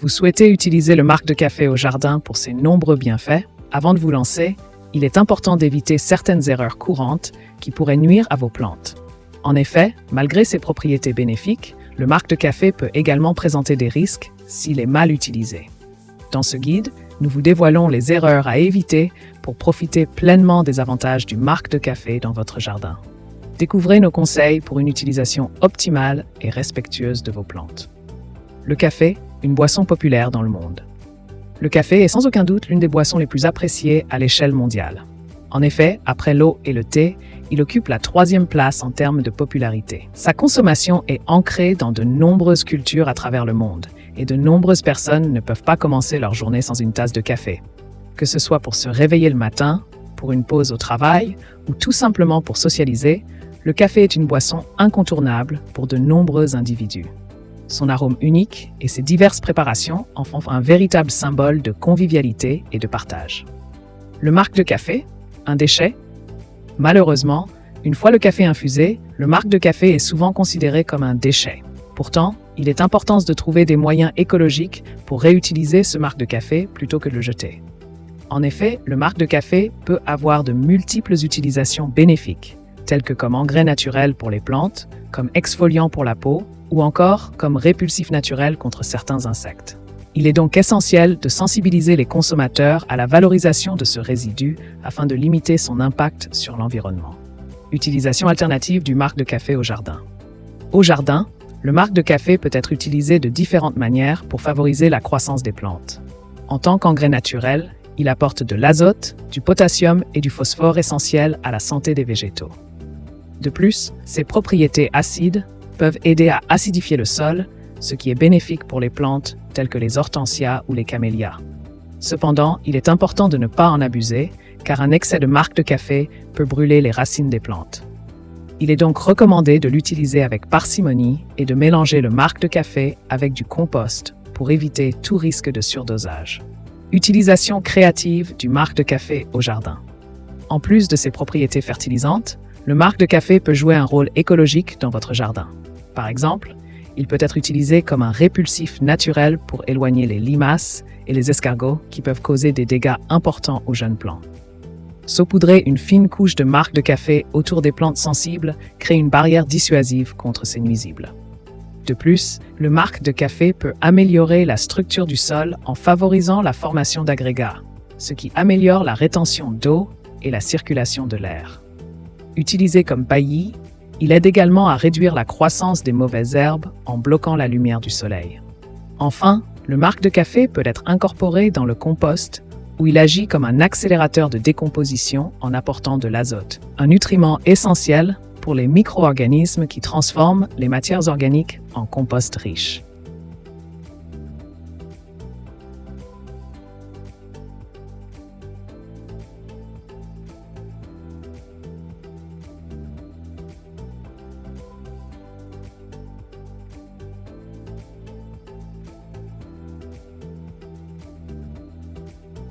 Vous souhaitez utiliser le marc de café au jardin pour ses nombreux bienfaits? Avant de vous lancer, il est important d'éviter certaines erreurs courantes qui pourraient nuire à vos plantes. En effet, malgré ses propriétés bénéfiques, le marc de café peut également présenter des risques s'il est mal utilisé. Dans ce guide, nous vous dévoilons les erreurs à éviter pour profiter pleinement des avantages du marc de café dans votre jardin. Découvrez nos conseils pour une utilisation optimale et respectueuse de vos plantes. Le café, une boisson populaire dans le monde. Le café est sans aucun doute l'une des boissons les plus appréciées à l'échelle mondiale. En effet, après l'eau et le thé, il occupe la 3e place en termes de popularité. Sa consommation est ancrée dans de nombreuses cultures à travers le monde, et de nombreuses personnes ne peuvent pas commencer leur journée sans une tasse de café. Que ce soit pour se réveiller le matin, pour une pause au travail, ou tout simplement pour socialiser, le café est une boisson incontournable pour de nombreux individus. Son arôme unique et ses diverses préparations en font un véritable symbole de convivialité et de partage. Le marc de café, un déchet? Malheureusement, une fois le café infusé, le marc de café est souvent considéré comme un déchet. Pourtant, il est important de trouver des moyens écologiques pour réutiliser ce marc de café plutôt que de le jeter. En effet, le marc de café peut avoir de multiples utilisations bénéfiques, telles que comme engrais naturel pour les plantes, comme exfoliant pour la peau, ou encore comme répulsif naturel contre certains insectes. Il est donc essentiel de sensibiliser les consommateurs à la valorisation de ce résidu afin de limiter son impact sur l'environnement. Utilisation alternative du marc de café au jardin. Au jardin, le marc de café peut être utilisé de différentes manières pour favoriser la croissance des plantes. En tant qu'engrais naturel, il apporte de l'azote, du potassium et du phosphore essentiels à la santé des végétaux. De plus, ses propriétés acides peuvent aider à acidifier le sol, ce qui est bénéfique pour les plantes telles que les hortensias ou les camélias. Cependant, il est important de ne pas en abuser, car un excès de marc de café peut brûler les racines des plantes. Il est donc recommandé de l'utiliser avec parcimonie et de mélanger le marc de café avec du compost pour éviter tout risque de surdosage. Utilisation créative du marc de café au jardin. En plus de ses propriétés fertilisantes, le marc de café peut jouer un rôle écologique dans votre jardin. Par exemple, il peut être utilisé comme un répulsif naturel pour éloigner les limaces et les escargots qui peuvent causer des dégâts importants aux jeunes plants. Saupoudrer une fine couche de marc de café autour des plantes sensibles crée une barrière dissuasive contre ces nuisibles. De plus, le marc de café peut améliorer la structure du sol en favorisant la formation d'agrégats, ce qui améliore la rétention d'eau et la circulation de l'air. Utilisé comme paillis, il aide également à réduire la croissance des mauvaises herbes en bloquant la lumière du soleil. Enfin, le marc de café peut être incorporé dans le compost, où il agit comme un accélérateur de décomposition en apportant de l'azote, un nutriment essentiel pour les micro-organismes qui transforment les matières organiques en compost riche.